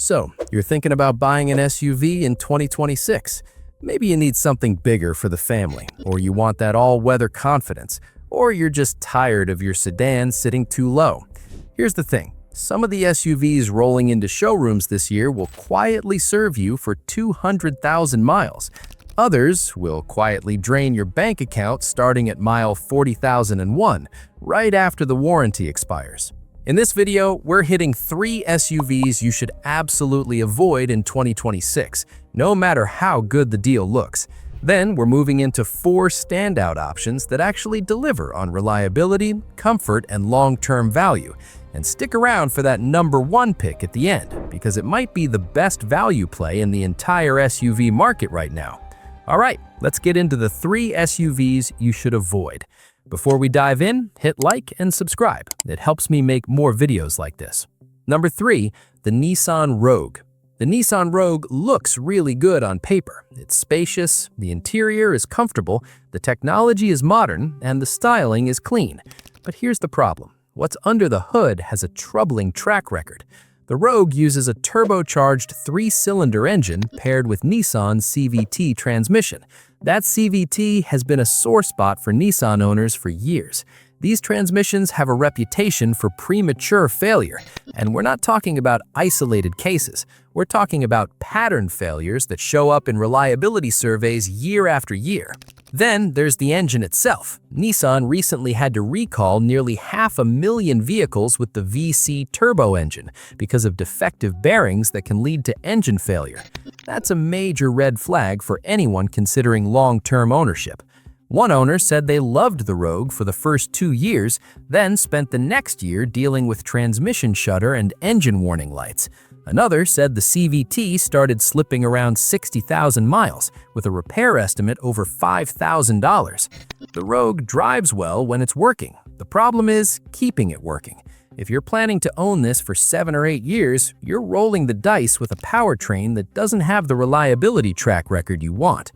So, you're thinking about buying an SUV in 2026. Maybe you need something bigger for the family, or you want that all-weather confidence, or you're just tired of your sedan sitting too low. Here's the thing. Some of the SUVs rolling into showrooms this year will quietly serve you for 200,000 miles. Others will quietly drain your bank account starting at mile 40,001, right after the warranty expires. In this video, we're hitting 3 SUVs you should absolutely avoid in 2026, no matter how good the deal looks. Then we're moving into 4 standout options that actually deliver on reliability, comfort, and long-term value. And stick around for that number 1 pick at the end, because it might be the best value play in the entire SUV market right now. All right, let's get into the 3 SUVs you should avoid. Before we dive in, hit like and subscribe. It helps me make more videos like this. Number 3, the Nissan Rogue. The Nissan Rogue looks really good on paper. It's spacious, the interior is comfortable, the technology is modern, and the styling is clean. But here's the problem. What's under the hood has a troubling track record. The Rogue uses a turbocharged 3-cylinder engine paired with Nissan's CVT transmission. That CVT has been a sore spot for Nissan owners for years. These transmissions have a reputation for premature failure, and we're not talking about isolated cases. We're talking about pattern failures that show up in reliability surveys year after year. Then there's the engine itself. Nissan recently had to recall nearly 500,000 vehicles with the VC turbo engine because of defective bearings that can lead to engine failure. That's a major red flag for anyone considering long-term ownership. One owner said they loved the Rogue for the first 2 years, then spent the next year dealing with transmission shudder and engine warning lights. Another said the CVT started slipping around 60,000 miles, with a repair estimate over $5,000. The Rogue drives well when it's working. The problem is keeping it working. If you're planning to own this for 7 or 8 years, you're rolling the dice with a powertrain that doesn't have the reliability track record you want.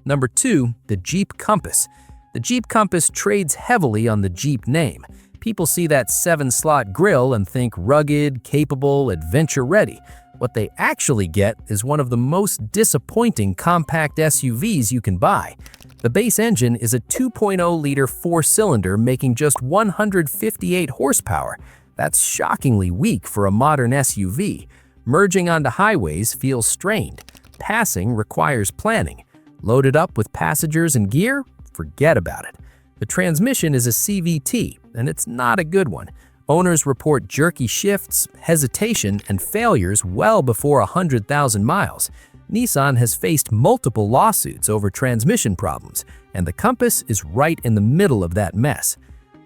Number 2, the Jeep Compass. The Jeep Compass trades heavily on the Jeep name. People see that 7-slot grille and think rugged, capable, adventure-ready. What they actually get is one of the most disappointing compact SUVs you can buy. The base engine is a 2.0-liter 4-cylinder making just 158 horsepower. That's shockingly weak for a modern SUV. Merging onto highways feels strained. Passing requires planning. Loaded up with passengers and gear? Forget about it. The transmission is a CVT, and it's not a good one. Owners report jerky shifts, hesitation, and failures well before 100,000 miles. Nissan has faced multiple lawsuits over transmission problems, and the Compass is right in the middle of that mess.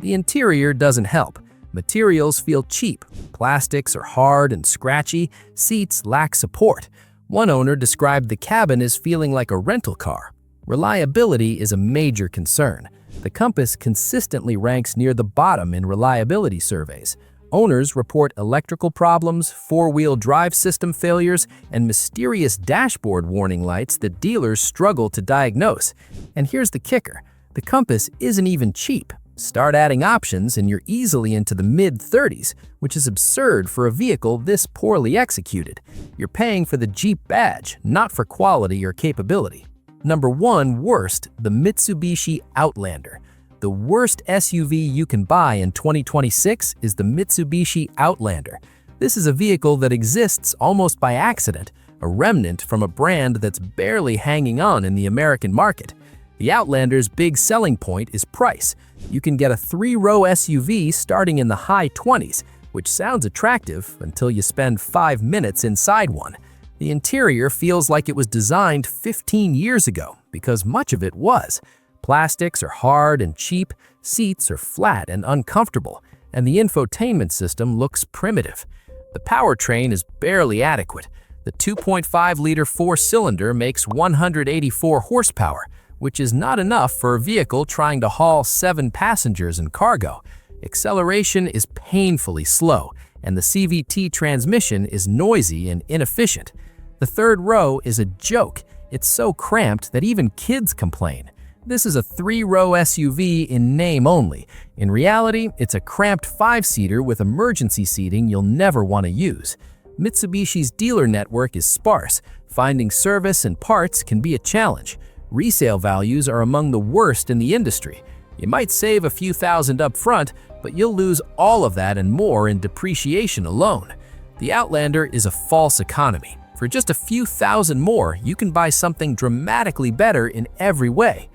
The interior doesn't help. Materials feel cheap. Plastics are hard and scratchy. Seats lack support. One owner described the cabin as feeling like a rental car. Reliability is a major concern. The Compass consistently ranks near the bottom in reliability surveys. Owners report electrical problems, 4-wheel drive system failures, and mysterious dashboard warning lights that dealers struggle to diagnose. And here's the kicker. The Compass isn't even cheap. Start adding options and you're easily into the mid-30s, which is absurd for a vehicle this poorly executed. You're paying for the Jeep badge, not for quality or capability. Number 1 worst, the Mitsubishi Outlander. The worst SUV you can buy in 2026 is the Mitsubishi Outlander. This is a vehicle that exists almost by accident, a remnant from a brand that's barely hanging on in the American market. The Outlander's big selling point is price. You can get a 3-row SUV starting in the high 20s, which sounds attractive until you spend 5 minutes inside one. The interior feels like it was designed 15 years ago, because much of it was. Plastics are hard and cheap, seats are flat and uncomfortable, and the infotainment system looks primitive. The powertrain is barely adequate. The 2.5-liter 4-cylinder makes 184 horsepower, which is not enough for a vehicle trying to haul 7 passengers and cargo. Acceleration is painfully slow, and the CVT transmission is noisy and inefficient. The 3rd row is a joke. It's so cramped that even kids complain. This is a 3-row SUV in name only. In reality, it's a cramped 5-seater with emergency seating you'll never want to use. Mitsubishi's dealer network is sparse. Finding service and parts can be a challenge. Resale values are among the worst in the industry. You might save a few thousand up front, but you'll lose all of that and more in depreciation alone. The Outlander is a false economy. For just a few thousand more, you can buy something dramatically better in every way.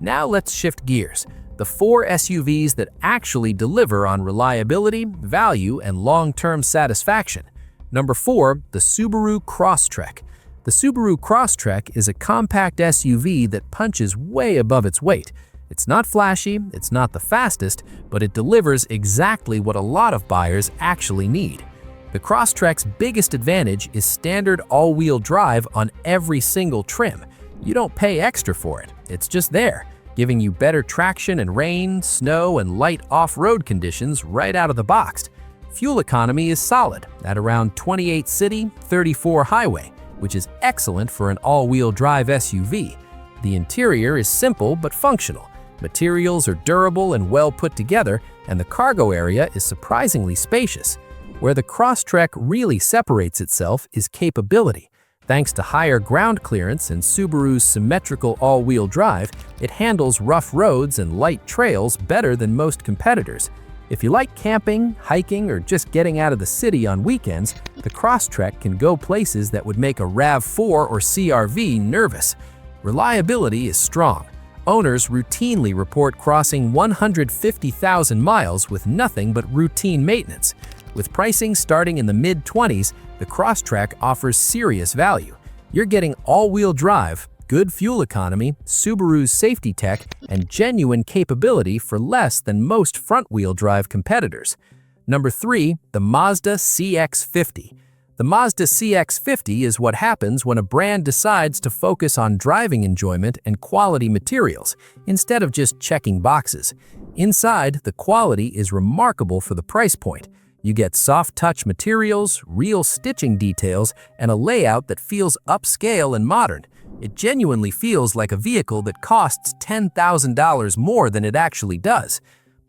Now let's shift gears. The 4 SUVs that actually deliver on reliability, value, and long-term satisfaction. Number 4, the Subaru Crosstrek. The Subaru Crosstrek is a compact SUV that punches way above its weight. It's not flashy, it's not the fastest, but it delivers exactly what a lot of buyers actually need. The Crosstrek's biggest advantage is standard all-wheel drive on every single trim. You don't pay extra for it, it's just there, giving you better traction in rain, snow, and light off-road conditions right out of the box. Fuel economy is solid, at around 28 city, 34 highway, which is excellent for an all-wheel drive SUV. The interior is simple but functional. Materials are durable and well put together, and the cargo area is surprisingly spacious. Where the Crosstrek really separates itself is capability. Thanks to higher ground clearance and Subaru's symmetrical all-wheel drive, it handles rough roads and light trails better than most competitors. If you like camping, hiking, or just getting out of the city on weekends, the Crosstrek can go places that would make a RAV4 or CR-V nervous. Reliability is strong. Owners routinely report crossing 150,000 miles with nothing but routine maintenance. With pricing starting in the mid-20s, the Crosstrek offers serious value. You're getting all-wheel drive, good fuel economy, Subaru's safety tech, and genuine capability for less than most front-wheel drive competitors. Number 3, the Mazda CX-50. The Mazda CX-50 is what happens when a brand decides to focus on driving enjoyment and quality materials, instead of just checking boxes. Inside, the quality is remarkable for the price point. You get soft-touch materials, real stitching details, and a layout that feels upscale and modern. It genuinely feels like a vehicle that costs $10,000 more than it actually does.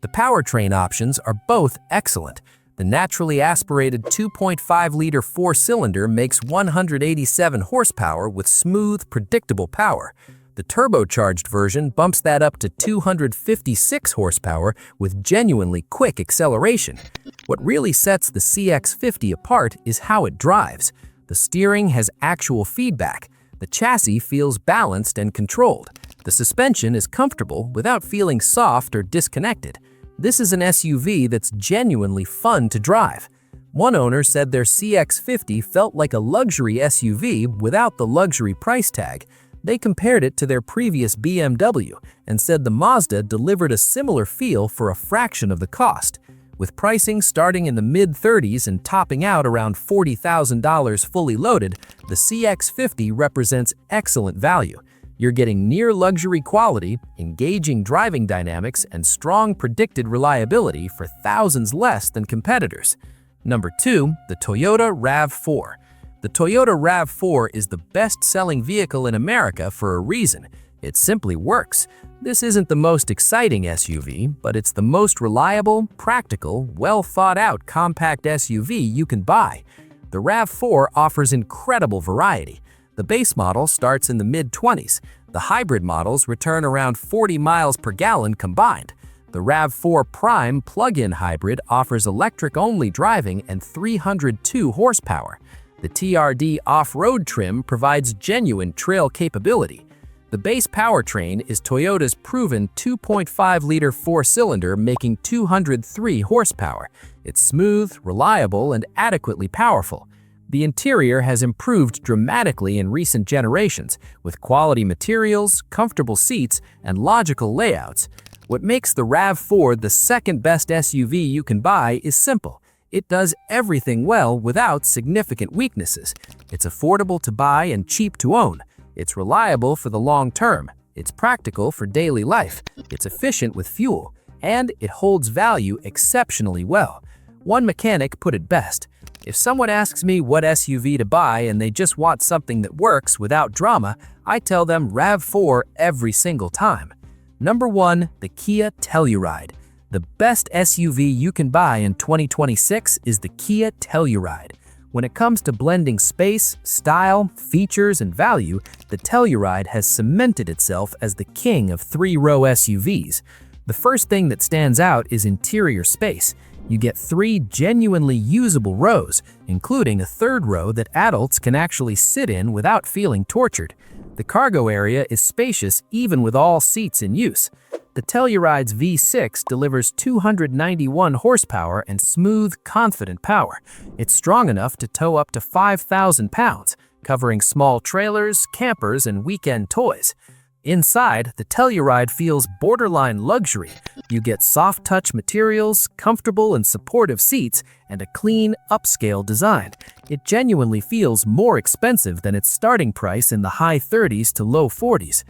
The powertrain options are both excellent. The naturally aspirated 2.5-liter four-cylinder makes 187 horsepower with smooth, predictable power. The turbocharged version bumps that up to 256 horsepower with genuinely quick acceleration. What really sets the CX-50 apart is how it drives. The steering has actual feedback. The chassis feels balanced and controlled. The suspension is comfortable without feeling soft or disconnected. This is an SUV that's genuinely fun to drive. One owner said their CX-50 felt like a luxury SUV without the luxury price tag. They compared it to their previous BMW and said the Mazda delivered a similar feel for a fraction of the cost. With pricing starting in the mid-30s and topping out around $40,000 fully loaded, the CX-50 represents excellent value. You're getting near luxury quality, engaging driving dynamics, and strong predicted reliability for thousands less than competitors. Number 2, the Toyota RAV4. The Toyota RAV4 is the best-selling vehicle in America for a reason. It simply works. This isn't the most exciting SUV, but it's the most reliable, practical, well-thought-out compact SUV you can buy. The RAV4 offers incredible variety. The base model starts in the mid-20s. The hybrid models return around 40 miles per gallon combined. The RAV4 Prime plug-in hybrid offers electric-only driving and 302 horsepower. The TRD off-road trim provides genuine trail capability. The base powertrain is Toyota's proven 2.5-liter four-cylinder making 203 horsepower. It's smooth, reliable, and adequately powerful. The interior has improved dramatically in recent generations, with quality materials, comfortable seats, and logical layouts. What makes the RAV4 the second-best SUV you can buy is simple. It does everything well without significant weaknesses. It's affordable to buy and cheap to own. It's reliable for the long term. It's practical for daily life. It's efficient with fuel. And it holds value exceptionally well. One mechanic put it best. If someone asks me what SUV to buy and they just want something that works without drama, I tell them RAV4 every single time. Number 1, the Kia Telluride. The best SUV you can buy in 2026 is the Kia Telluride. When it comes to blending space, style, features, and value, the Telluride has cemented itself as the king of three-row SUVs. The first thing that stands out is interior space. You get 3 genuinely usable rows, including a third row that adults can actually sit in without feeling tortured. The cargo area is spacious even with all seats in use. The Telluride's V6 delivers 291 horsepower and smooth, confident power. It's strong enough to tow up to 5,000 pounds, covering small trailers, campers, and weekend toys. Inside, the Telluride feels borderline luxury. You get soft-touch materials, comfortable and supportive seats, and a clean, upscale design. It genuinely feels more expensive than its starting price in the high 30s to low 40s.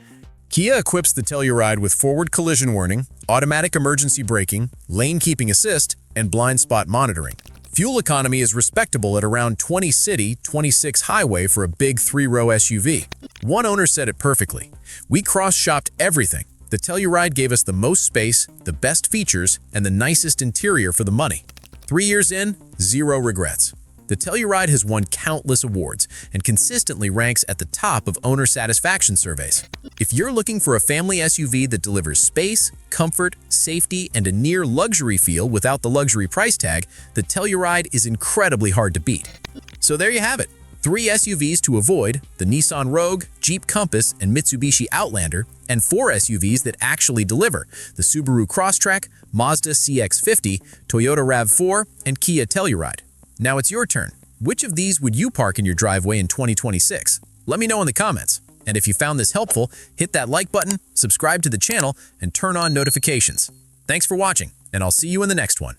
Kia equips the Telluride with forward collision warning, automatic emergency braking, lane keeping assist, and blind spot monitoring. Fuel economy is respectable at around 20 city, 26 highway for a big three-row SUV. One owner said it perfectly. "We cross-shopped everything. The Telluride gave us the most space, the best features, and the nicest interior for the money. 3 years in, zero regrets." The Telluride has won countless awards and consistently ranks at the top of owner satisfaction surveys. If you're looking for a family SUV that delivers space, comfort, safety, and a near luxury feel without the luxury price tag, the Telluride is incredibly hard to beat. So there you have it. 3 SUVs to avoid: the Nissan Rogue, Jeep Compass, and Mitsubishi Outlander, and 4 SUVs that actually deliver: the Subaru Crosstrek, Mazda CX-50, Toyota RAV4, and Kia Telluride. Now it's your turn. Which of these would you park in your driveway in 2026? Let me know in the comments. And if you found this helpful, hit that like button, subscribe to the channel, and turn on notifications. Thanks for watching, and I'll see you in the next one.